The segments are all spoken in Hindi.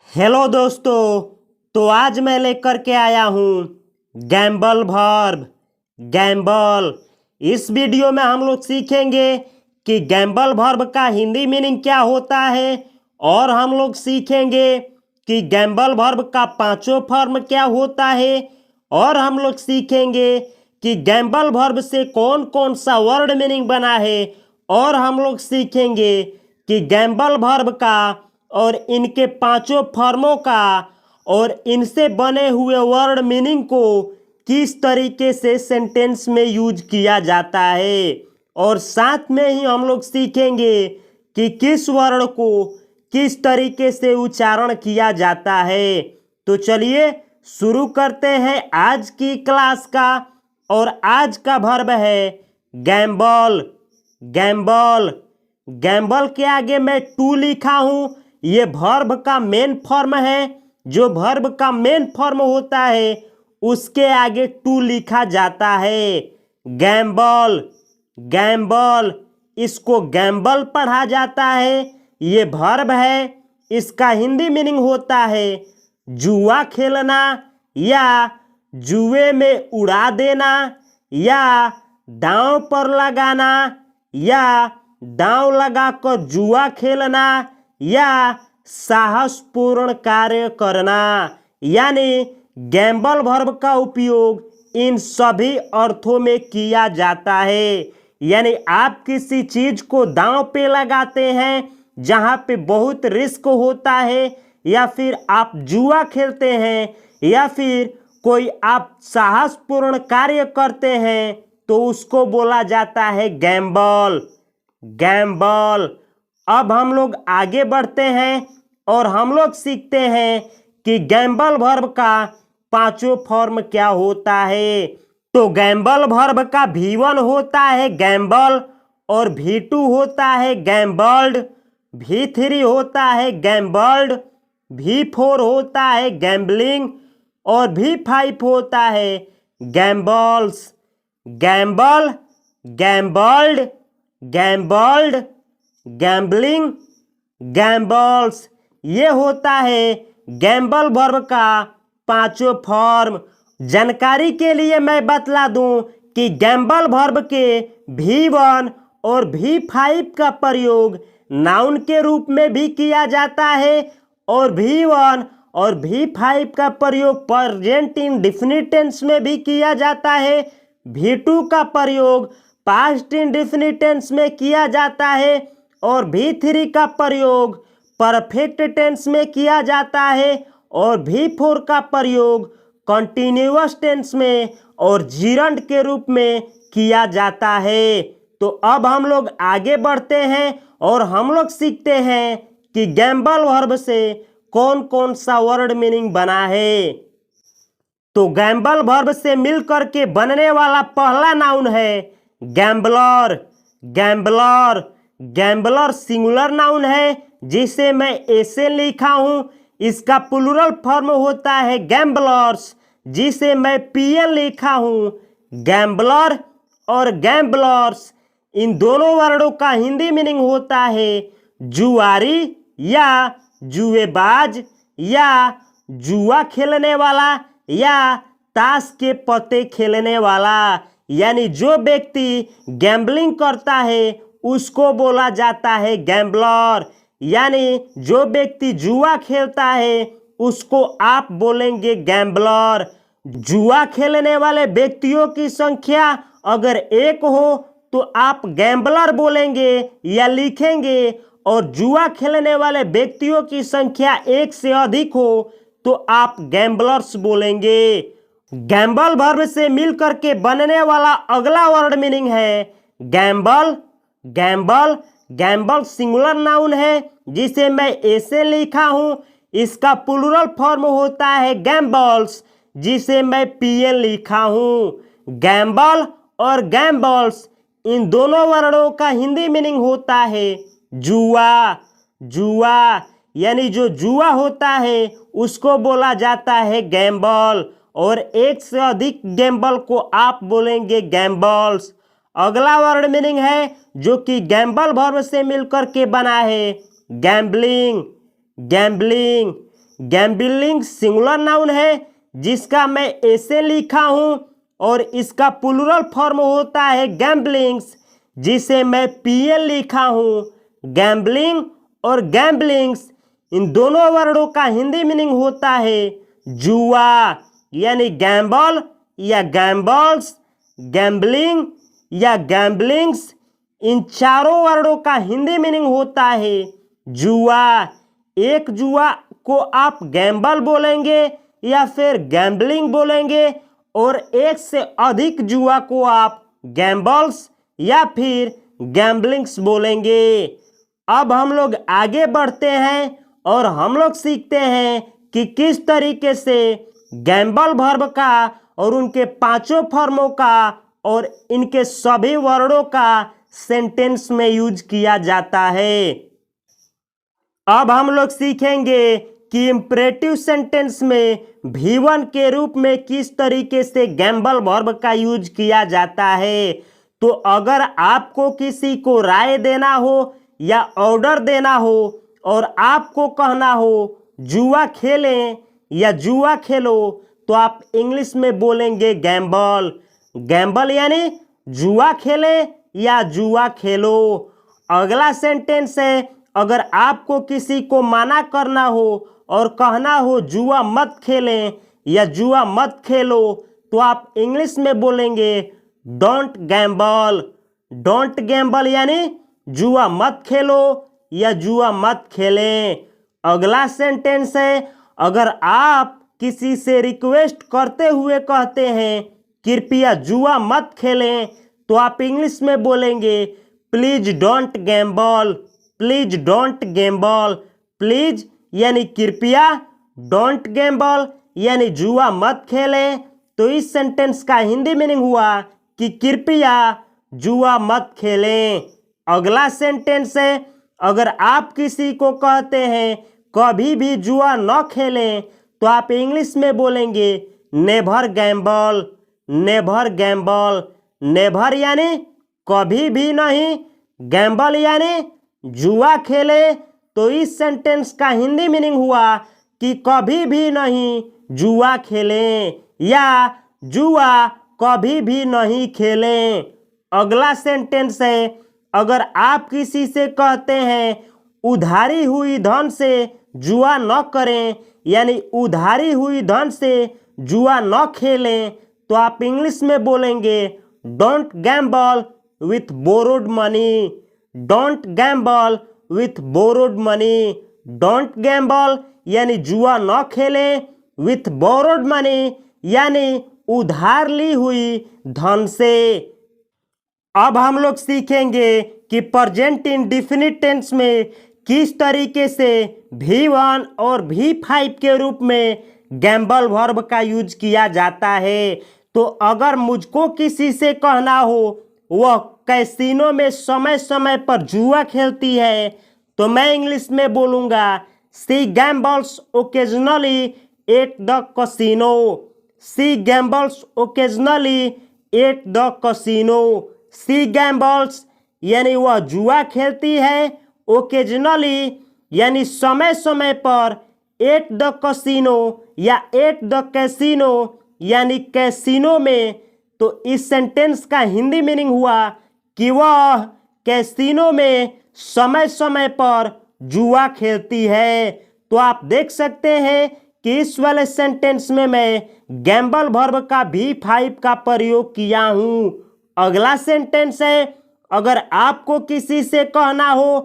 हेलो दोस्तों। तो आज मैं लेकर के आया हूँ गैम्बल वर्ब। गैम्बल। इस वीडियो में हम लोग सीखेंगे कि गैम्बल वर्ब का हिंदी मीनिंग क्या होता है, और हम लोग सीखेंगे कि गैम्बल वर्ब का पांचों फॉर्म क्या होता है, और हम लोग सीखेंगे कि गैम्बल वर्ब से कौन कौन सा वर्ड मीनिंग बना है, और हम लोग सीखेंगे कि गैम्बल वर्ब का और इनके पांचों फॉर्मों का और इनसे बने हुए वर्ड मीनिंग को किस तरीके से सेंटेंस में यूज किया जाता है, और साथ में ही हम लोग सीखेंगे कि किस वर्ण को किस तरीके से उच्चारण किया जाता है। तो चलिए शुरू करते हैं आज की क्लास का। और आज का वर्ब है गैम्बल। गैम्बल। गैम्बल के आगे मैं टू लिखा हूं। ये वर्ब का मेन फॉर्म है। जो वर्ब का मेन फॉर्म होता है उसके आगे टू लिखा जाता है। गैम्बल। गैम्बल। इसको गैम्बल पढ़ा जाता है। ये वर्ब है। इसका हिंदी मीनिंग होता है जुआ खेलना, या जुए में उड़ा देना, या दांव पर लगाना, या दांव लगाकर जुआ खेलना, या साहसपूर्ण कार्य करना। यानी गैम्बल वर्ब का उपयोग इन सभी अर्थों में किया जाता है। यानी आप किसी चीज को दांव पे लगाते हैं जहां पे बहुत रिस्क होता है, या फिर आप जुआ खेलते हैं, या फिर कोई आप साहसपूर्ण कार्य करते हैं, तो उसको बोला जाता है गैम्बल। गैम्बल। अब हम लोग आगे बढ़ते हैं और हम लोग सीखते हैं कि गैम्बल वर्ब का पांचों फॉर्म क्या होता है। तो गैम्बल वर्ब का V1 होता है गैम्बल, और V2 होता है गैम्बल्ड, V3 होता है गैम्बल्ड, V4 होता है गैम्बलिंग, और V5 होता है gambles. Gamble, gambled, gambled, gambling, gambles, ये होता है गैम्बल वर्ब का पांचों फॉर्म। जानकारी के लिए मैं बतला दूं कि गैम्बल वर्ब के V1 और V5 का प्रयोग नाउन के रूप में भी किया जाता है, और V1 और V5 का प्रयोग प्रेजेंट इंडेफिनिट टेंस में भी किया जाता है। V2 का प्रयोग पास्ट इंडेफिनिट टेंस में किया जाता है, और V3 का प्रयोग परफेक्ट टेंस में किया जाता है, और V4 का प्रयोग कंटिन्यूअस टेंस में और जिरंड के रूप में किया जाता है। तो अब हम लोग आगे बढ़ते हैं और हम लोग सीखते हैं कि गैम्बल वर्ब से कौन कौन सा वर्ड मीनिंग बना है। तो गैम्बल वर्ब से मिलकर के बनने वाला पहला नाउन है gambler. Gambler. Gambler singular noun है जिसे मैं ऐसे लिखा हूं। इसका प्लूरल फॉर्म होता है गैम्बलर्स, जिसे मैं PN लिखा हूं। गैम्बलर और गैम्बलर्स, इन दोनों वर्डों का हिंदी मीनिंग होता है जुआरी, या जुएबाज, या जुआ खेलने वाला, या ताश के पत्ते खेलने वाला। यानी जो व्यक्ति गैम्बलिंग करता है उसको बोला जाता है गैम्बलर। यानी जो व्यक्ति जुआ खेलता है उसको आप बोलेंगे गैम्बलर। जुआ खेलने वाले व्यक्तियों की संख्या अगर एक हो तो आप गैम्बलर बोलेंगे या लिखेंगे, और जुआ खेलने वाले व्यक्तियों की संख्या एक से अधिक हो तो आप गैम्बलर्स बोलेंगे। गैम्बल वर्ब से मिलकर के बनने वाला अगला वर्ड मीनिंग है Gamble. Gamble. Gamble singular noun है जिसे मैं ऐसे लिखा हूं। इसका प्लूरल फॉर्म होता है गैम्बल्स, जिसे मैं PN लिखा हूं। गैम्बल और गैम्बल्स, इन दोनों वर्णों का हिंदी मीनिंग होता है जुआ। जुआ। यानी जो जुआ होता है उसको बोला जाता है गैम्बल, और एक से अधिक गैम्बल को आप बोलेंगे गैम्बल्स। अगला वर्ड मीनिंग है जो कि गैम्बल वर्ब से मिलकर के बना है gambling. Gambling. Gambling singular noun है जिसका मैं ऐसे लिखा हूं और इसका प्लूरल फॉर्म होता है गैम्बलिंग्स जिसे मैं पीएल लिखा हूं। गैम्बलिंग और गैम्बलिंग्स इन दोनों वर्डों का हिंदी मीनिंग होता है जुआ, यानी गैम्बल या गैम्बल्स, गैम्बलिंग या गैम्बलिंग्स। इन चारों वर्डों का हिंदी मीनिंग होता है जुआ। एक जुआ को आप गैम्बल बोलेंगे या फिर गैम्बलिंग बोलेंगे और एक से अधिक जुआ को आप गैम्बल्स या फिर गैम्बलिंग्स बोलेंगे। अब हम लोग आगे बढ़ते हैं और हम लोग सीखते हैं कि किस तरीके से गैम्बल वर्ब का और उनके पांचों फॉर्मों का और इनके सभी वर्डों का सेंटेंस में यूज किया जाता है। अब हम लोग सीखेंगे कि इंपरेटिव सेंटेंस में V1 के रूप में किस तरीके से गैम्बल वर्ब का यूज किया जाता है। तो अगर आपको किसी को राय देना हो या ऑर्डर देना हो और आपको कहना हो जुआ खेलें या जुआ खेलो तो आप इंग्लिश में बोलेंगे गैम्बल। गैम्बल यानी जुआ खेलें या जुआ खेलो। अगला सेंटेंस है, अगर आपको किसी को मना करना हो और कहना हो जुआ मत खेलें या जुआ मत खेलो तो आप इंग्लिश में बोलेंगे डोंट गैम्बल। डोंट गैम्बल यानी जुआ मत खेलो या जुआ मत खेलें। अगला सेंटेंस है, अगर आप किसी से रिक्वेस्ट करते हुए कहते हैं कृपया जुआ मत खेलें तो आप इंग्लिश में बोलेंगे please don't Gamble. Please don't Gamble. Please यानी कृपया, डोंट गैम्बल यानी जुआ मत खेलें। तो इस सेंटेंस का हिंदी मीनिंग हुआ कि कृपया जुआ मत खेलें। अगला सेंटेंस है, अगर आप किसी को कहते हैं कभी भी जुआ न खेलें तो आप इंग्लिश में बोलेंगे never Gamble. Never Gamble. Never यानी कभी भी नहीं, गैम्बल यानी जुआ खेले। तो इस सेंटेंस का हिंदी मीनिंग हुआ कि कभी भी नहीं जुआ खेलें या जुआ कभी भी नहीं खेलें। अगला सेंटेंस है, अगर आप किसी से कहते हैं उधारी हुई धन से जुआ न करें यानी उधारी हुई धन से जुआ न खेलें तो आप इंग्लिश में बोलेंगे don't Gamble with borrowed money. Don't Gamble with borrowed money. Don't Gamble यानी जुआ न खेलें, विथ बोरोड मनी यानी उधार ली हुई धन से। अब हम लोग सीखेंगे कि प्रेजेंट इंडेफिनिट टेंस में किस तरीके से V1 और V5 के रूप में गैम्बल वर्ब का यूज किया जाता है। तो अगर मुझको किसी से कहना हो वह कैसीनो में समय समय पर जुआ खेलती है तो मैं इंग्लिश में बोलूँगा she gambles occasionally at the casino. She gambles occasionally at the casino. She gambles यानी वह जुआ खेलती है, ओकेजनली यानी समय समय पर, एट द कैसीनो या एट द कैसीनो यानी कैसीनो में। तो इस सेंटेंस का हिंदी मीनिंग हुआ कि वह कैसीनो में समय समय पर जुआ खेलती है। तो आप देख सकते हैं कि इस वाले सेंटेंस में मैं गैम्बल वर्ब का V5 का प्रयोग किया हूं। अगला सेंटेंस है, अगर आपको किसी से कहना हो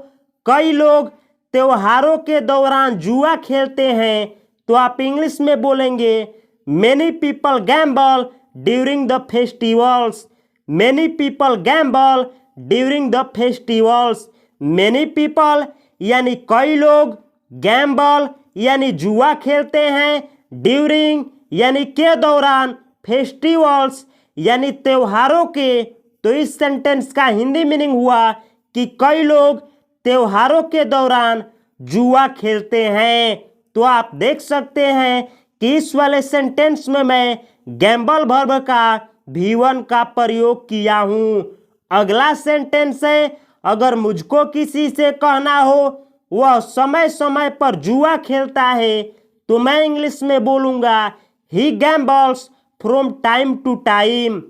कई लोग त्योहारों के दौरान जुआ खेलते हैं तो आप इंग्लिश में बोलेंगे many people Gamble during the festivals. Many people Gamble during the festivals. Many people यानी कई लोग, गैम्बल यानी जुआ खेलते हैं, ड्यूरिंग यानी के दौरान, फेस्टिवल्स यानी त्योहारों के। तो इस सेंटेंस का हिंदी मीनिंग हुआ कि कई लोग त्योहारों के दौरान जुआ खेलते हैं। तो आप देख सकते हैं कि इस वाले सेंटेंस में मैं गैम्बल वर्ब का V1 का प्रयोग किया हूं। अगला सेंटेंस है, अगर मुझको किसी से कहना हो वह समय समय पर जुआ खेलता है तो मैं इंग्लिश में बोलूँगा he gambles from time to time.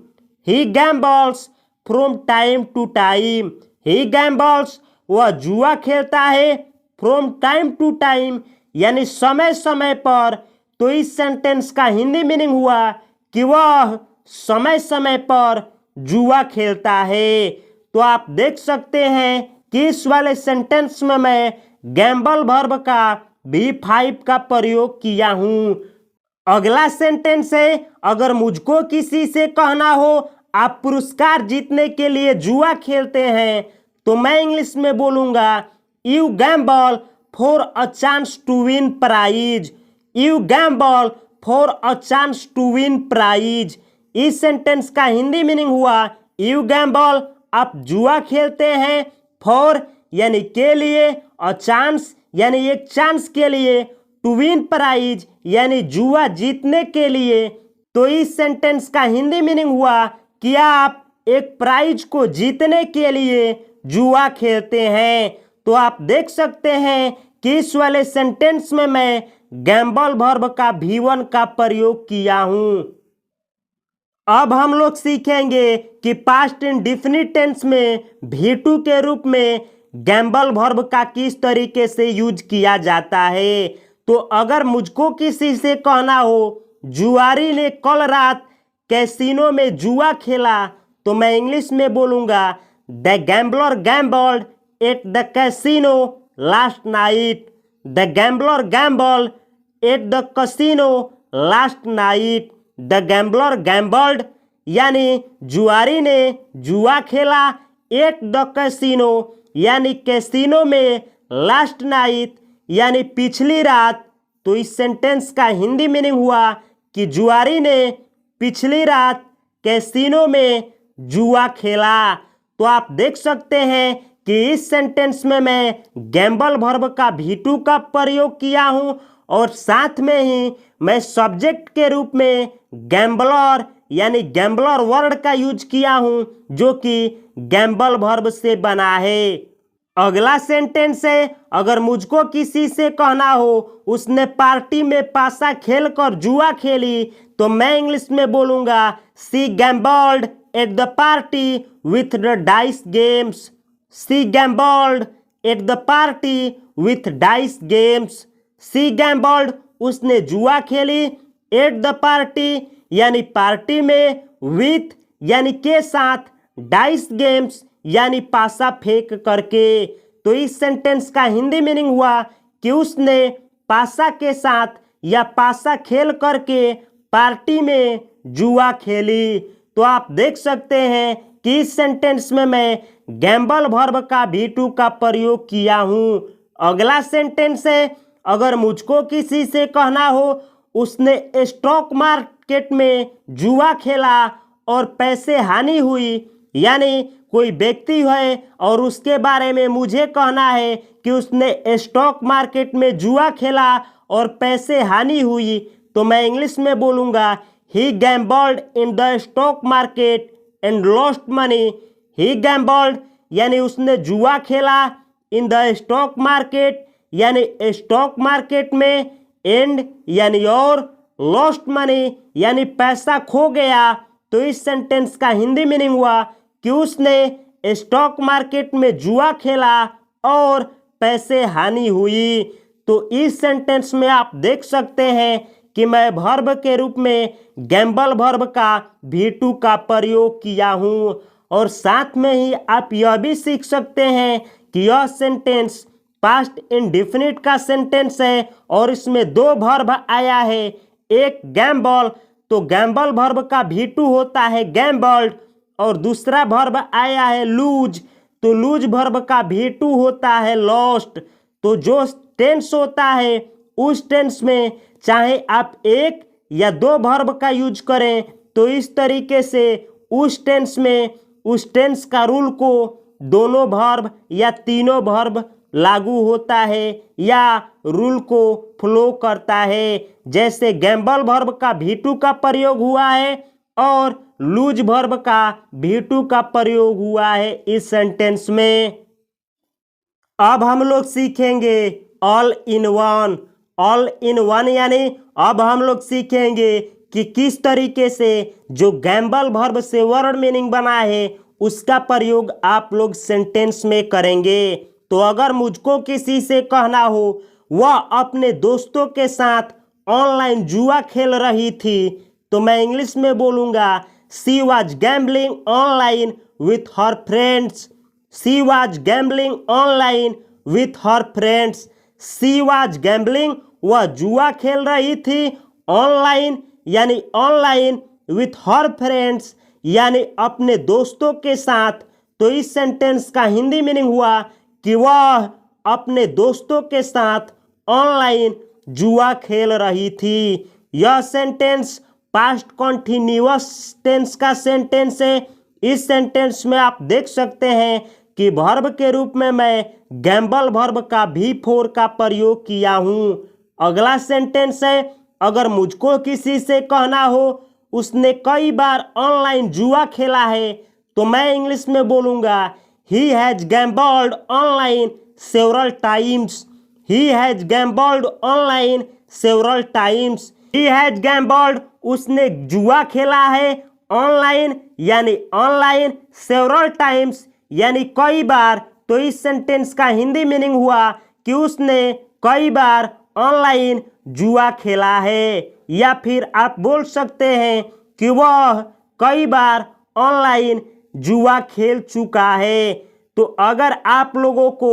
He gambles from time to time. He gambles वह जुआ खेलता है फ्रॉम टाइम टू टाइम यानी समय समय पर। तो इस सेंटेंस का हिंदी मीनिंग हुआ कि वह समय समय पर जुआ खेलता है। तो आप देख सकते हैं कि इस वाले सेंटेंस में मैं गैम्बल वर्ब का V5 का प्रयोग किया हूं। अगला सेंटेंस है, अगर मुझको किसी से कहना हो आप पुरस्कार जीतने के लिए जुआ खेलते हैं, तो मैं इंग्लिश में बोलूंगा you gamble for a chance to win prize. You gamble for a chance to win prize. इस सेंटेंस का हिंदी मीनिंग हुआ यू गैम्बल आप जुआ खेलते हैं, फॉर यानी के लिए, अ चांस यानी एक चांस के लिए, टू विन प्राइज यानी जुआ जीतने के लिए। तो इस सेंटेंस का हिंदी मीनिंग हुआ कि आप एक प्राइज को जीतने के लिए जुआ खेलते हैं। तो आप देख सकते हैं कि इस वाले सेंटेंस में मैं गैम्बल वर्ब का V1 का प्रयोग किया हूं। अब हम लोग सीखेंगे कि पास्ट इंडेफिनिट टेंस में V2 के रूप में गैम्बल वर्ब का किस तरीके से यूज किया जाता है। तो अगर मुझको किसी से कहना हो जुआरी ने कल रात कैसीनो में जुआ खेला, तो मैं इंग्लिश में बोलूंगा the gambler gambled at the casino last night. The gambler gambled at the casino last night. The gambler gambled यानी जुआरी ने जुआ खेला, एट द कैसीनो यानी कैसीनो में, लास्ट नाइट यानी पिछली रात। तो इस सेंटेंस का हिंदी मीनिंग हुआ कि जुआरी ने पिछली रात कैसीनो में जुआ खेला। तो आप देख सकते हैं कि इस सेंटेंस में मैं गैम्बल वर्ब का V2 का प्रयोग किया हूं और साथ में ही मैं सब्जेक्ट के रूप में गैम्बलर यानी गैम्बलर वर्ड का यूज किया हूं जो कि गैम्बल वर्ब से बना है। अगला सेंटेंस है, अगर मुझको किसी से कहना हो उसने पार्टी में पासा खेलकर जुआ खेली, तो मैं इंग्लिश में बोलूंगा she gambled at the party with the dice games. She gambled at the party with dice games. She gambled उसने जुआ खेली, एट द पार्टी यानी पार्टी में, विथ यानी के साथ, डाइस गेम्स यानी पासा फेंक करके। तो इस सेंटेंस का हिंदी मीनिंग हुआ कि उसने पासा के साथ या पासा खेल करके पार्टी में जुआ खेली। तो आप देख सकते हैं कि इस सेंटेंस में मैं गैम्बल वर्ब का V2 का प्रयोग किया हूं। अगला सेंटेंस है, अगर मुझको किसी से कहना हो उसने स्टॉक मार्केट में जुआ खेला और पैसे हानि हुई, यानी कोई व्यक्ति है और उसके बारे में मुझे कहना है कि उसने स्टॉक मार्केट में जुआ खेला और पैसे हानि हुई, तो मैं इंग्लिश में बोलूँगा he gambled in the stock market and lost money. He gambled यानी उसने जुआ खेला, इन द स्टॉक मार्केट यानी स्टॉक मार्केट में, एंड यानी और, लॉस्ट मनी यानी पैसा खो गया। तो इस सेंटेंस का हिंदी मीनिंग हुआ कि उसने स्टॉक मार्केट में जुआ खेला और पैसे हानि हुई। तो इस सेंटेंस में आप देख सकते हैं कि मैं वर्ब के रूप में गैम्बल वर्ब का V2 का प्रयोग किया हूं और साथ में ही आप यह भी सीख सकते हैं कि यह सेंटेंस पास्ट इंडेफिनिट का सेंटेंस है और इसमें दो वर्ब आया है, एक गैम्बल, तो गैम्बल वर्ब का V2 होता है गैम्बल्ड, और दूसरा वर्ब आया है लूज, तो लूज वर्ब का V2 होता है लॉस्ट। तो जो टेंस होता है उस टेंस में चाहे आप एक या दो वर्ब का यूज करें, तो इस तरीके से उस टेंस में उस टेंस का रूल को दोनों वर्ब या तीनों वर्ब लागू होता है या रूल को फ्लो करता है। जैसे गैम्बल वर्ब का V2 का प्रयोग हुआ है और लूज वर्ब का V2 का प्रयोग हुआ है इस सेंटेंस में। अब हम लोग सीखेंगे all in one. All in one, यानी अब हम लोग सीखेंगे कि किस तरीके से जो गैम्बल वर्ब से वर्ड मीनिंग बना है उसका प्रयोग आप लोग सेंटेंस में करेंगे। तो अगर मुझको किसी से कहना हो वह अपने दोस्तों के साथ ऑनलाइन जुआ खेल रही थी, तो मैं इंग्लिश में बोलूँगा she was gambling online with her friends. She was gambling online with her friends. She was gambling, वह जुआ खेल रही थी, ऑनलाइन यानी ऑनलाइन, विथ हर फ्रेंड्स यानी अपने दोस्तों के साथ। तो इस सेंटेंस का हिंदी मीनिंग हुआ कि वह अपने दोस्तों के साथ ऑनलाइन जुआ खेल रही थी। यह सेंटेंस पास्ट कॉन्टिन्यूअस टेंस का सेंटेंस है। इस सेंटेंस में आप देख सकते हैं कि वर्ब के रूप में मैं गैम्बल वर्ब का V4 का प्रयोग किया हूं। अगला सेंटेंस है, अगर मुझको किसी से कहना हो उसने कई बार ऑनलाइन जुआ खेला है, तो मैं इंग्लिश में बोलूँगा he has gambled online several times. He has gambled online several times. He has gambled, उसने जुआ खेला है, ऑनलाइन यानी ऑनलाइन, सेवरल टाइम्स यानी कई बार। तो इस सेंटेंस का हिंदी मीनिंग हुआ कि उसने कई बार ऑनलाइन जुआ खेला है, या फिर आप बोल सकते हैं कि वह कई बार ऑनलाइन जुआ खेल चुका है। तो अगर आप लोगों को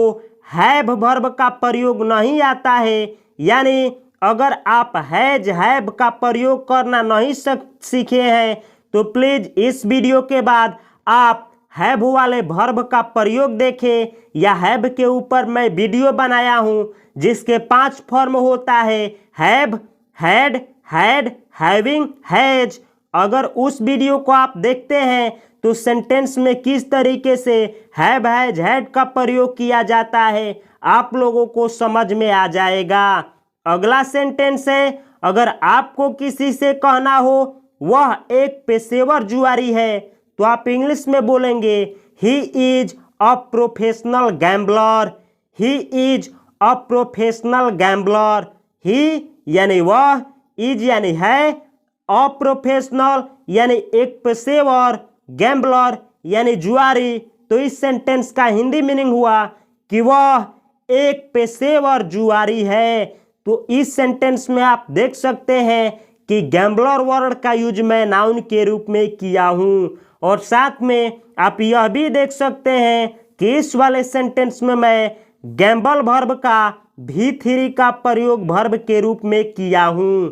हैव वर्ब का प्रयोग नहीं आता है, यानी अगर आप हैज हैव का प्रयोग करना नहीं सीखे हैं, तो प्लीज़ इस वीडियो के बाद आप हैव वाले वर्ब का प्रयोग देखें, या हैव के ऊपर मैं वीडियो बनाया हूं जिसके 5 फॉर्म होता है, have, had, had, having, has. अगर उस वीडियो को आप देखते हैं तो सेंटेंस में किस तरीके से हैव, हैज, हैड का प्रयोग किया जाता है आप लोगों को समझ में आ जाएगा। अगला सेंटेंस है, अगर आपको किसी से कहना हो वह एक पेशेवर जुआरी है, तो आप इंग्लिश में बोलेंगे he is a professional gambler. He is a professional gambler. He यानी वह, इज यानी है, अ प्रोफेशनल यानी एक पेशेवर, गैम्बलर यानी जुआरी। तो इस सेंटेंस का हिंदी मीनिंग हुआ कि वह एक पेशेवर जुआरी है। तो इस सेंटेंस में आप देख सकते हैं कि गैम्बलर वर्ड का यूज मैं नाउन के रूप में किया हूं, और साथ में आप यह भी देख सकते हैं कि इस वाले सेंटेंस में मैं गैम्बल वर्ब का V3 का प्रयोग वर्ब के रूप में किया हूं।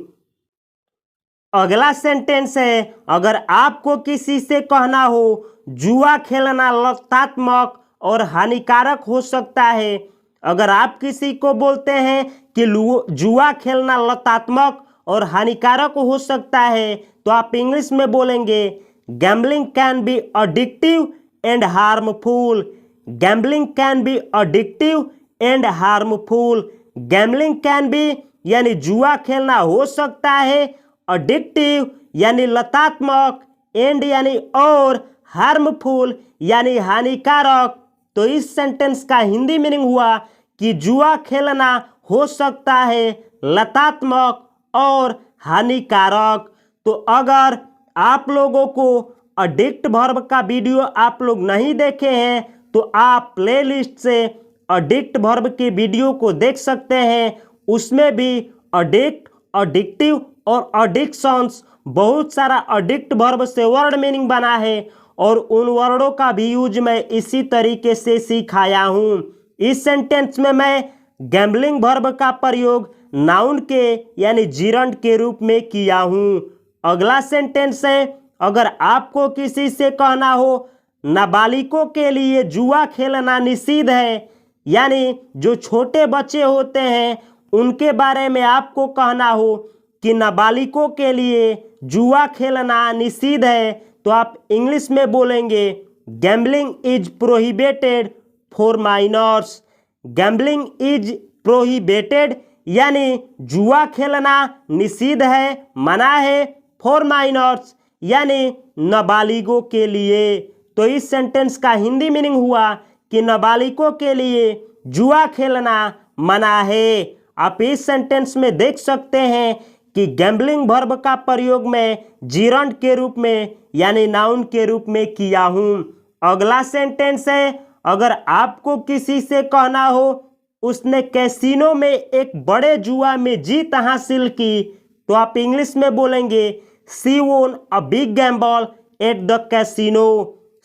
अगला सेंटेंस है, अगर आपको किसी से कहना हो जुआ खेलना लतात्मक और हानिकारक हो सकता है। अगर आप किसी को बोलते हैं कि जुआ खेलना लतात्मक और हानिकारक हो सकता है, तो आप इंग्लिश में बोलेंगे gambling can be addictive and harmful. Gambling can be addictive and harmful. Gambling can be यानी जुआ खेलना हो सकता है, अडिक्टिव यानी लतात्मक, एंड यानी और, हार्मफुल यानी हानिकारक। तो इस सेंटेंस का हिंदी मीनिंग हुआ कि जुआ खेलना हो सकता है लतात्मक और हानिकारक। तो अगर आप लोगों को अडिक्ट वर्ब का वीडियो आप लोग नहीं देखे हैं, तो आप प्लेलिस्ट से अडिक्ट वर्ब के वीडियो को देख सकते हैं। उसमें भी अडिक्ट, अडिक्टिव और अडिक्शंस, बहुत सारा अडिक्ट वर्ब से वर्ड मीनिंग बना है, और उन वर्डों का भी यूज मैं इसी तरीके से सिखाया हूँ। इस सेंटेंस में मैं गैम्बलिंग वर्ब का प्रयोग नाउन के यानी जिरंड के रूप में किया हूँ। अगला सेंटेंस है, अगर आपको किसी से कहना हो नाबालिगों के लिए जुआ खेलना निषिद्ध है, यानी जो छोटे बच्चे होते हैं उनके बारे में आपको कहना हो कि नाबालिगों के लिए जुआ खेलना निषिद्ध है, तो आप इंग्लिश में बोलेंगे gambling is prohibited for minors. Gambling is prohibited यानी जुआ खेलना निषिद्ध है, मना है, फॉर माइनर्स यानी नाबालिगों के लिए। तो इस सेंटेंस का हिंदी मीनिंग हुआ कि नाबालिगों के लिए जुआ खेलना मना है। आप इस सेंटेंस में देख सकते हैं कि गैम्बलिंग वर्ब का प्रयोग मैं जिरंड के रूप में यानी नाउन के रूप में किया हूं। अगला सेंटेंस है, अगर आपको किसी से कहना हो उसने कैसीनो में एक बड़े जुआ में जीत हासिल की, तो आप इंग्लिश में बोलेंगे she won a big gamble at the casino.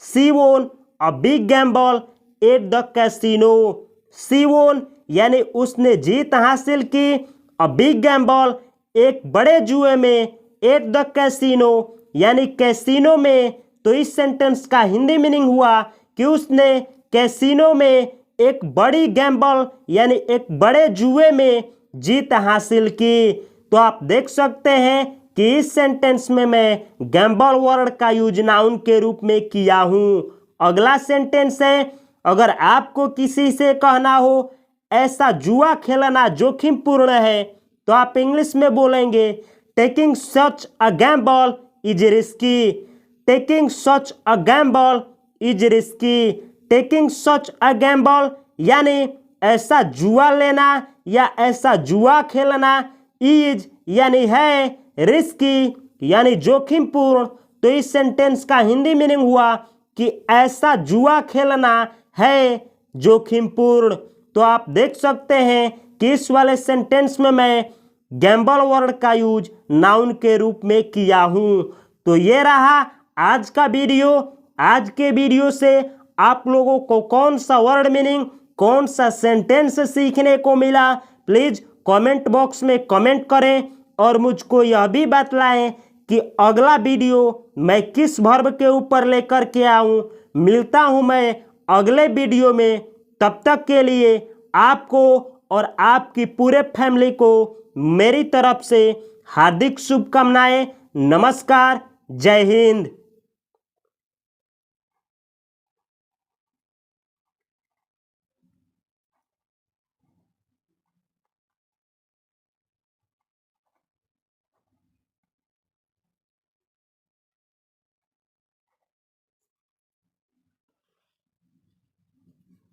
She won a big gamble at the casino. She won यानी उसने जीत हासिल की, अ बिग गैम्बल एक बड़े जुए में, एट द कैसीनो यानी कैसीनो में। तो इस सेंटेंस का हिंदी मीनिंग हुआ कि उसने कैसीनो में एक बड़ी गैम्बल यानी एक बड़े जुए में जीत हासिल की। तो आप देख सकते हैं कि इस सेंटेंस में मैं गैम्बल वर्ड का यूज नाउन के रूप में किया हूं। अगला सेंटेंस है, अगर आपको किसी से कहना हो ऐसा जुआ खेलना जोखिमपूर्ण है, तो आप इंग्लिश में बोलेंगे taking such a gamble is risky. Taking such a gamble is risky. Taking such a gamble यानी ऐसा जुआ लेना या ऐसा जुआ खेलना, इज यानी है, रिस्की यानी जोखिमपूर्ण। तो इस सेंटेंस का हिंदी मीनिंग हुआ कि ऐसा जुआ खेलना है जोखिमपूर्ण। तो आप देख सकते हैं कि इस वाले सेंटेंस में मैं गैम्बल वर्ड का यूज नाउन के रूप में किया हूं। तो ये रहा आज का वीडियो। आज के वीडियो से आप लोगों को कौन सा वर्ड मीनिंग, कौन सा सेंटेंस सीखने को मिला, प्लीज कमेंट बॉक्स में कमेंट करें और मुझको यह भी बतलाएं कि अगला वीडियो मैं किस वर्ब के ऊपर लेकर के आऊं। मिलता हूं मैं अगले वीडियो में। तब तक के लिए आपको और आपकी पूरे फैमिली को मेरी तरफ से हार्दिक शुभकामनाएं। नमस्कार, जय हिंद।